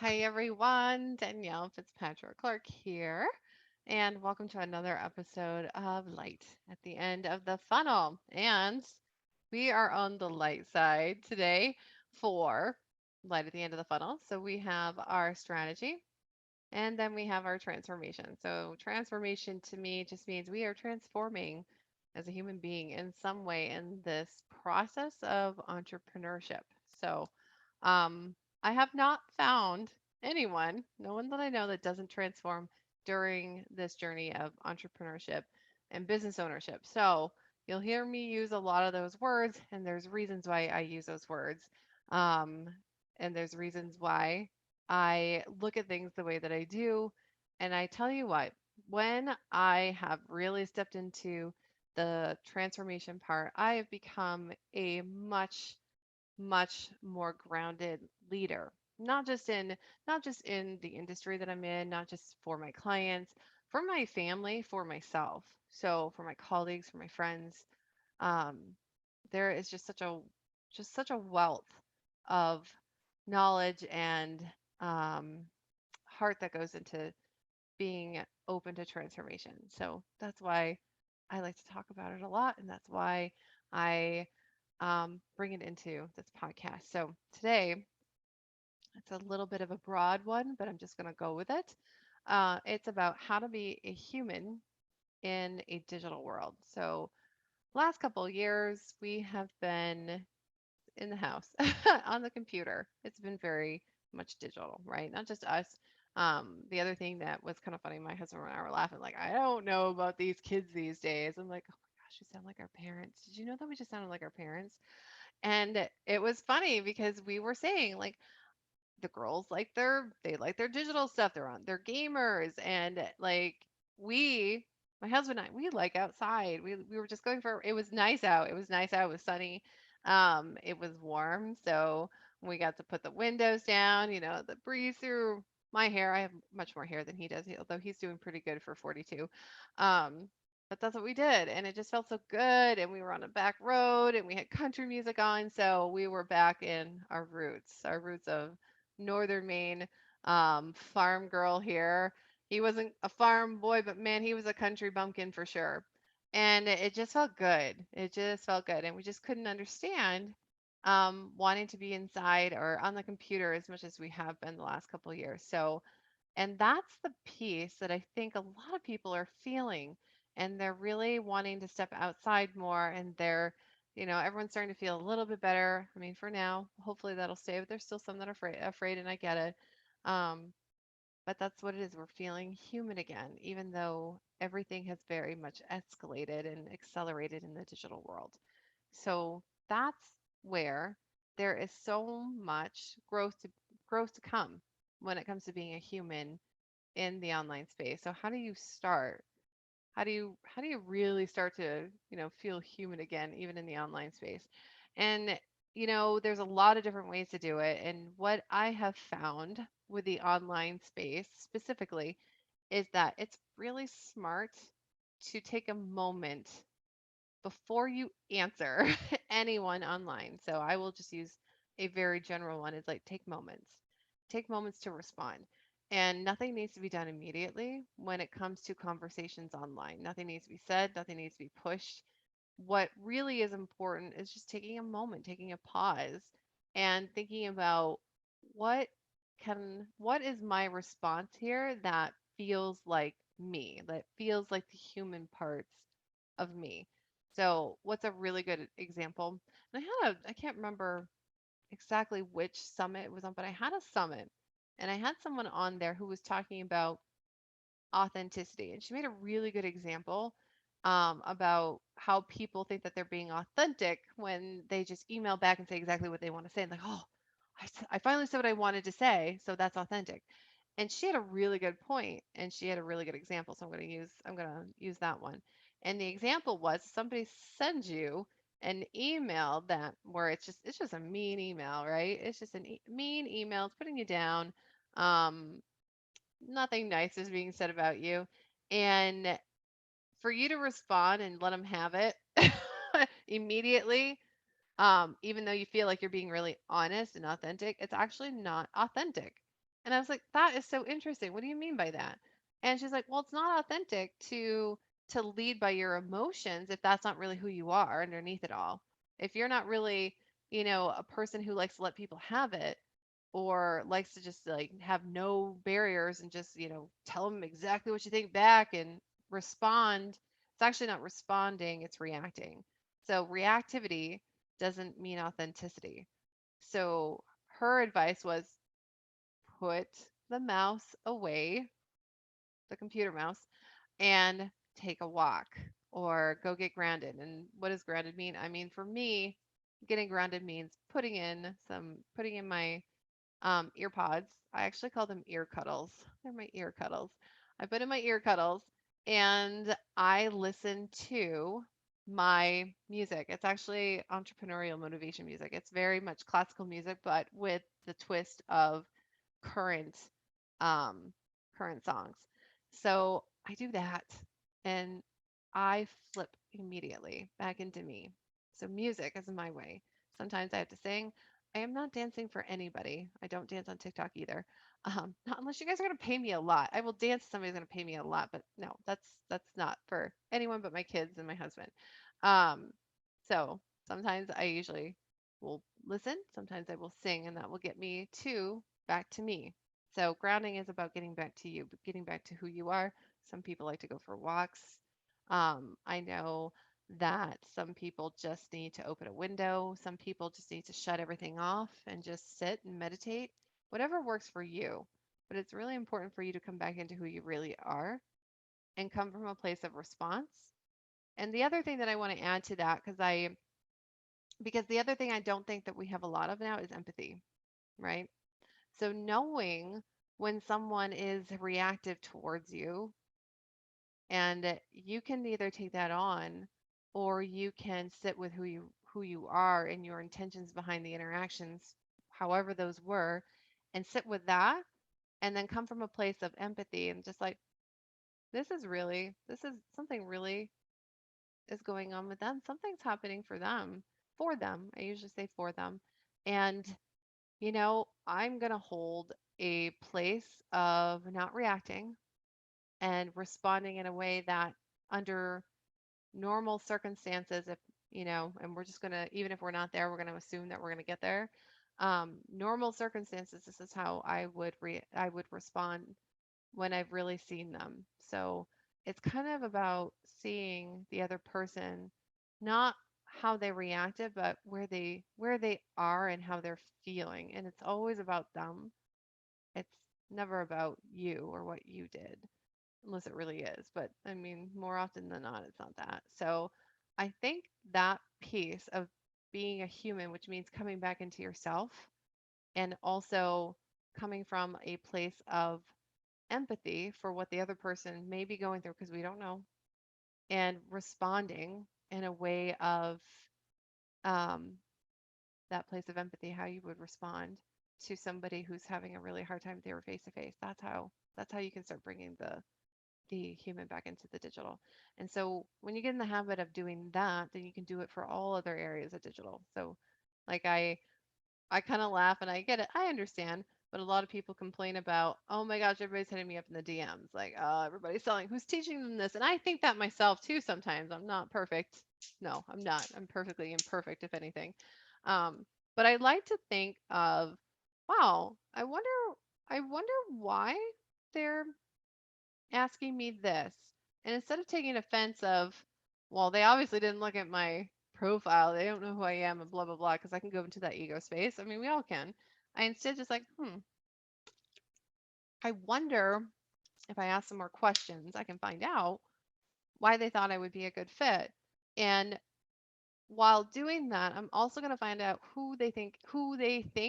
Hi, everyone. Danielle Fitzpatrick Clark here, and welcome to another episode of Light at the End of the Funnel. And we are on the light side today for Light at the End of the Funnel. So we have our strategy and then we have our transformation. So, transformation to me just means we are transforming as a human being in some way in this process of entrepreneurship. So, um, I have not found anyone, no one that I know that doesn't transform during this journey of entrepreneurship and business ownership. So, you'll hear me use a lot of those words, and there's reasons why I use those words. Um, and there's reasons why I look at things the way that I do. And I tell you what, when I have really stepped into the transformation part, I have become a much more grounded leader. Not just in the industry that I'm in, not just for my clients, for my family, for myself. So for my colleagues, for my friends, um, there is just such a wealth of knowledge and um, heart that goes into being open to transformation. So that's why I like to talk about it a lot, and that's why I bring it into this podcast. So today it's a little bit of a broad one, but I'm just going to go with it. It's about how to be a human in a digital world. So last couple of years, we have been in the house on the computer. It's been very much digital, right? Not just us. The other thing that was kind of funny, my husband and I were laughing, like, I don't know about these kids these days. I'm like, oh my gosh, we sound like our parents. Did you know that we just sounded like our parents? And it was funny because we were saying, like, the girls they like their digital stuff. They're on they're gamers and like we my husband and I we like outside. We were just going for it was nice out. It was nice out. It was sunny. It was warm, so we got to put the windows down, the breeze through my hair. I have much more hair than he does, although he's doing pretty good for 42. Um but that's what we did, and it just felt so good. And we were on a back road, and we had country music on, so we were back in our roots of Northern Maine farm girl here. He wasn't a farm boy, but man, he was a country bumpkin for sure. And it just felt good. It just felt good. And we just couldn't understand wanting to be inside or on the computer as much as we have been the last couple of years. So, and that's the piece that I think a lot of people are feeling. And they're really wanting to step outside more. And everyone's starting to feel a little bit better. I mean, for now, hopefully that'll stay, but there's still some that are afraid, and I get it. Um, but that's what it is. We're feeling human again, even though everything has very much escalated and accelerated in the digital world. So that's where there is so much growth to come when it comes to being a human in the online space. So how do you start? How do you really start to, feel human again, even in the online space? And there's a lot of different ways to do it. And what I have found with the online space specifically is that it's really smart to take a moment before you answer anyone online. So I will just use a very general one. It's like take moments. Take moments to respond. And nothing needs to be done immediately when it comes to conversations online. Nothing needs to be said, nothing needs to be pushed. What really is important is just taking a moment, taking a pause, and thinking about what what is my response here that feels like me, that feels like the human parts of me. So, what's a really good example? And I can't remember exactly which summit it was on, but I had a summit and I had someone on there who was talking about authenticity. And she made a really good example about how people think that they're being authentic when they just email back and say exactly what they want to say. And like, oh, I finally said what I wanted to say, so that's authentic. And she had a really good point, and she had a really good example. So I'm gonna use that one. And the example was somebody sends you an email that where it's just a mean email, right? It's just a mean email. It's putting you down. Um, Nothing nice is being said about you. And for you to respond and let them have it immediately, even though you feel like you're being really honest and authentic, it's actually not authentic. And I was like, that is so interesting. What do you mean by that? And she's like, well, it's not authentic to lead by your emotions if that's not really who you are underneath it all. If you're not really, a person who likes to let people have it or likes to just like have no barriers and just, tell them exactly what you think back and respond, it's actually not responding, it's reacting. So reactivity doesn't mean authenticity. So her advice was put the mouse away, the computer mouse, and take a walk or go get grounded. And what does grounded mean? I mean, for me, getting grounded means putting in my ear pods. I actually call them ear cuddles. They're my ear cuddles. I put in my ear cuddles and I listen to my music. It's actually entrepreneurial motivation music. It's very much classical music, but with the twist of current um current songs. So I do that and I flip immediately back into me. So music is my way. Sometimes I have to sing. I am not dancing for anybody. I don't dance on TikTok either. Not unless you guys are gonna pay me a lot. I will dance if somebody's gonna pay me a lot, but no, that's not for anyone but my kids and my husband. Um, so sometimes I usually will listen, sometimes I will sing, and that will get me to back to me. So grounding is about getting back to you, getting back to who you are. Some people like to go for walks. I know that some people just need to open a window. Some people just need to shut everything off and just sit and meditate. Whatever works for you. But it's really important for you to come back into who you really are and come from a place of response. And the other thing that I want to add to that, because the other thing I don't think that we have a lot of now is empathy, right? So knowing when someone is reactive towards you, and you can either take that on or you can sit with who you are and your intentions behind the interactions, however those were, and sit with that and then come from a place of empathy and just like this is something really is going on with them. Something's happening for them. For them. I usually say for them. And I'm going to hold a place of not reacting and responding in a way that under normal circumstances, if and we're just going to, even if we're not there, we're going to assume that we're going to get there. Normal circumstances, this is how I would respond when I've really seen them. So it's kind of about seeing the other person, not how they reacted, but where they are and how they're feeling. And it's always about them. It's never about you or what you did, unless it really is. But I mean, more often than not, it's not that. So I think that piece of being a human, which means coming back into yourself and also coming from a place of empathy for what the other person may be going through because we don't know, and responding in a way of um, that place of empathy, how you would respond to somebody who's having a really hard time if they were face to face. That's how you can start bringing the human back into the digital. And so when you get in the habit of doing that, then you can do it for all other areas of digital. So like I kind of laugh and I get it. I understand. But a lot of people complain about, oh my gosh, everybody's hitting me up in the DMs. Like, everybody's selling. Who's teaching them this? And I think that myself too sometimes. I'm not perfect. No, I'm not. I'm perfectly imperfect, if anything. Um, but I like to think of, wow, I wonder why they're asking me this. And instead of taking offense of, well, they obviously didn't look at my profile. They don't know who I am and blah, blah, blah, because I can go into that ego space. I mean, we all can. I instead just like, I wonder if I ask some more questions, I can find out why they thought I would be a good fit. And while doing that, I'm also going to find out who they think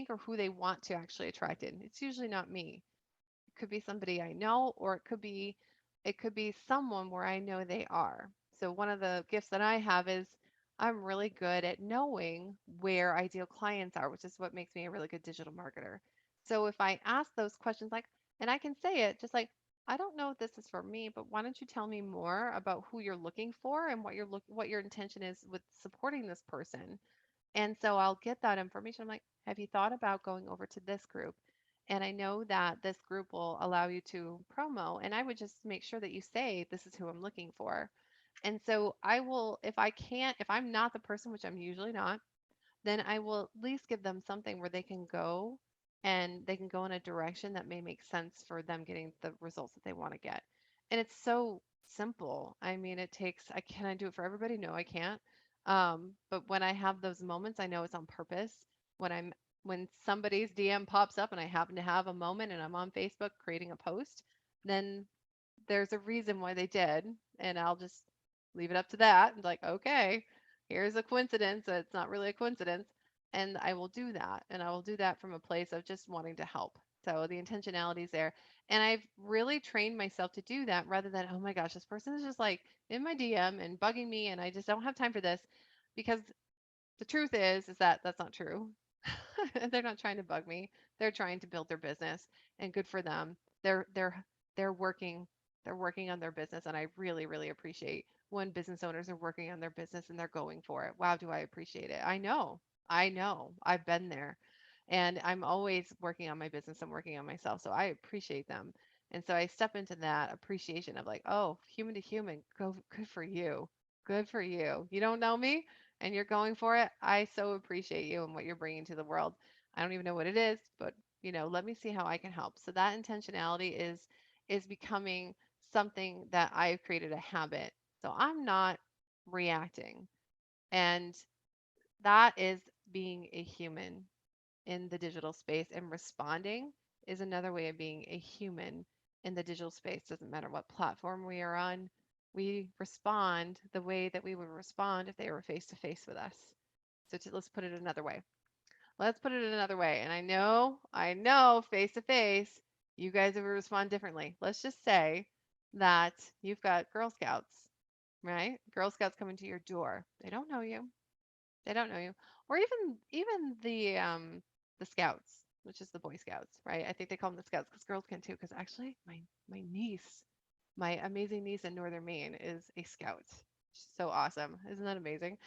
or who they want to actually attract in. It's usually not me. It could be somebody I know, or it could be someone where I know they are. So one of the gifts that I have is I'm really good at knowing where ideal clients are, which is what makes me a really good digital marketer. So if I ask those questions like, and I can say it just like, I don't know if this is for me, but why don't you tell me more about who you're looking for and what your intention is with supporting this person? And so I'll get that information. I'm like, have you thought about going over to this group? And I know that this group will allow you to promo, and I would just make sure that you say, this is who I'm looking for. And so I will, if I can't, if I'm not the person, which I'm usually not, then I will at least give them something where they can go and they can go in a direction that may make sense for them getting the results that they want to get. And it's so simple. I mean, it takes, can I do it for everybody? No, I can't. But when I have those moments, I know it's on purpose. When I'm, when somebody's DM pops up and I happen to have a moment and I'm on Facebook creating a post, then there's a reason why they did, and I'll just leave it up to that and like, okay, here's a coincidence. It's not really a coincidence. And I will do that. And I will do that from a place of just wanting to help. So the intentionality is there. And I've really trained myself to do that rather than, oh my gosh, this person is just like in my DM and bugging me and I just don't have time for this. Because the truth is that that's not true. They're not trying to bug me. They're trying to build their business, and good for them. They're working they're working on their business, and I really really appreciate when business owners are working on their business and they're going for it. Wow, do I appreciate it. I know. I've been there. And I'm always working on my business. I'm working on myself. So I appreciate them. And so I step into that appreciation of like, oh, human to human, go good for you. Good for you. You don't know me and you're going for it. I so appreciate you and what you're bringing to the world. I don't even know what it is, but let me see how I can help. So that intentionality is becoming something that I've created a habit. So I'm not reacting. And that is being a human in the digital space, and responding is another way of being a human in the digital space. Doesn't matter what platform we are on, we respond the way that we would respond if they were face to face with us. So let's put it another way. Let's put it another way. And I know, face to face, you guys would respond differently. Let's just say that you've got Girl Scouts, right? Girl Scouts coming to your door. They don't know you. They don't know you. Or even the scouts, which is the Boy Scouts, right? I think they call them the scouts because girls can too. Because actually, my niece, my amazing niece in Northern Maine, is a scout. She's so awesome. Isn't that amazing?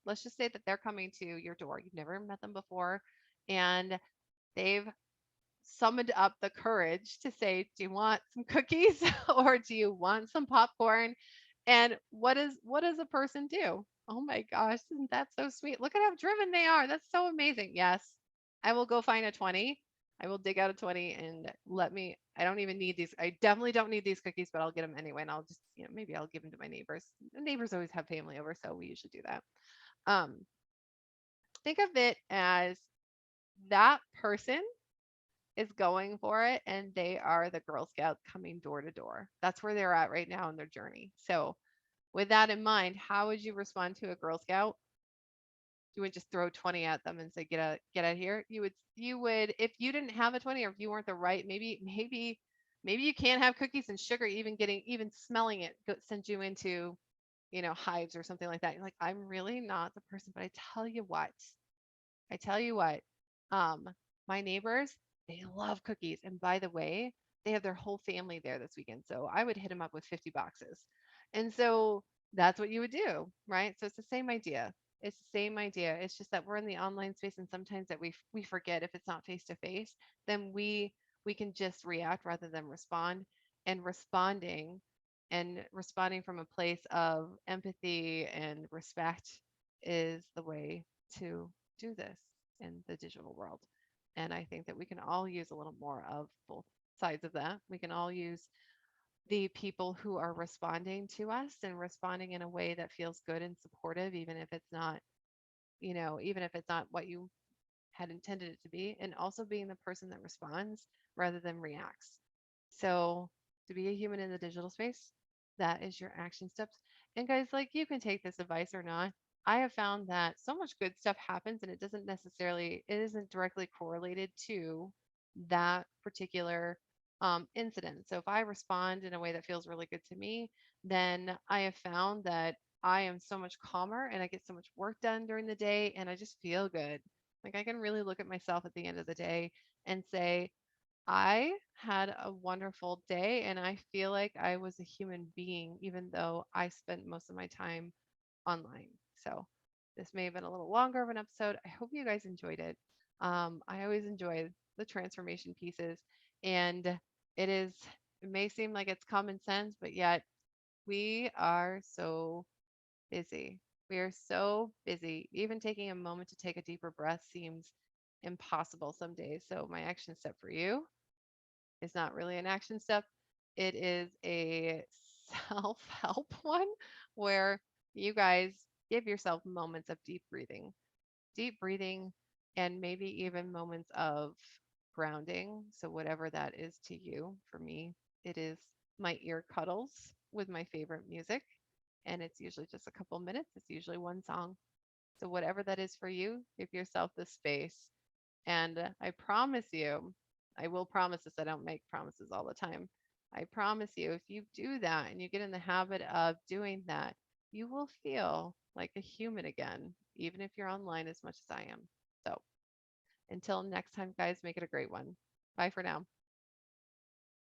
Let's just say that they're coming to your door. You've never met them before, and they've summoned up the courage to say, "Do you want some cookies or do you want some popcorn?" And what does a person do? Oh my gosh, isn't that so sweet? Look at how driven they are. That's so amazing. Yes, I will go find a 20. I will dig out a 20 and I don't even need these. I definitely don't need these cookies, but I'll get them anyway. And I'll just, maybe I'll give them to my neighbors. The neighbors always have family over, so we usually do that. Um, think of it as that person is going for it and they are the Girl Scout coming door to door. That's where they're at right now in their journey. So, with that in mind, how would you respond to a Girl Scout? You wouldn't just throw 20 at them and say, get out here. You would, if you didn't have a 20 or if you weren't the right, maybe you can't have cookies and sugar, even smelling it sends you into, hives or something like that. You're like, I'm really not the person, but I tell you what, um, my neighbors, they love cookies. And by the way, they have their whole family there this weekend. So I would hit them up with 50 boxes. And so that's what you would do, right? So it's the same idea. It's the same idea. It's just that we're in the online space and sometimes that we forget if it's not face to face, then we can just react rather than respond. And responding from a place of empathy and respect is the way to do this in the digital world. And I think that we can all use a little more of both sides of that. We can all use the people who are responding to us and responding in a way that feels good and supportive, even if it's not what you had intended it to be, and also being the person that responds rather than reacts. So, to be a human in the digital space, that is your action steps. And guys, like, you can take this advice or not. I have found that so much good stuff happens and it isn't directly correlated to that particular incident. So if I respond in a way that feels really good to me, then I have found that I am so much calmer and I get so much work done during the day and I just feel good. Like I can really look at myself at the end of the day and say, I had a wonderful day and I feel like I was a human being, even though I spent most of my time online. So this may have been a little longer of an episode. I hope you guys enjoyed it. I always enjoy the transformation pieces. And it is, it may seem like it's common sense, but yet we are so busy. We are so busy. Even taking a moment to take a deeper breath seems impossible some days. So, my action step for you is not really an action step, it is a self help one where you guys give yourself moments of deep breathing, and maybe even moments of grounding. So, whatever that is to you, for me, it is my ear cuddles with my favorite music. And it's usually just a couple minutes, it's usually one song. So, whatever that is for you, give yourself the space. And I promise you, I will promise this, I don't make promises all the time. I promise you, if you do that and you get in the habit of doing that, you will feel like a human again, even if you're online as much as I am. So until next time, guys, make it a great one. Bye for now.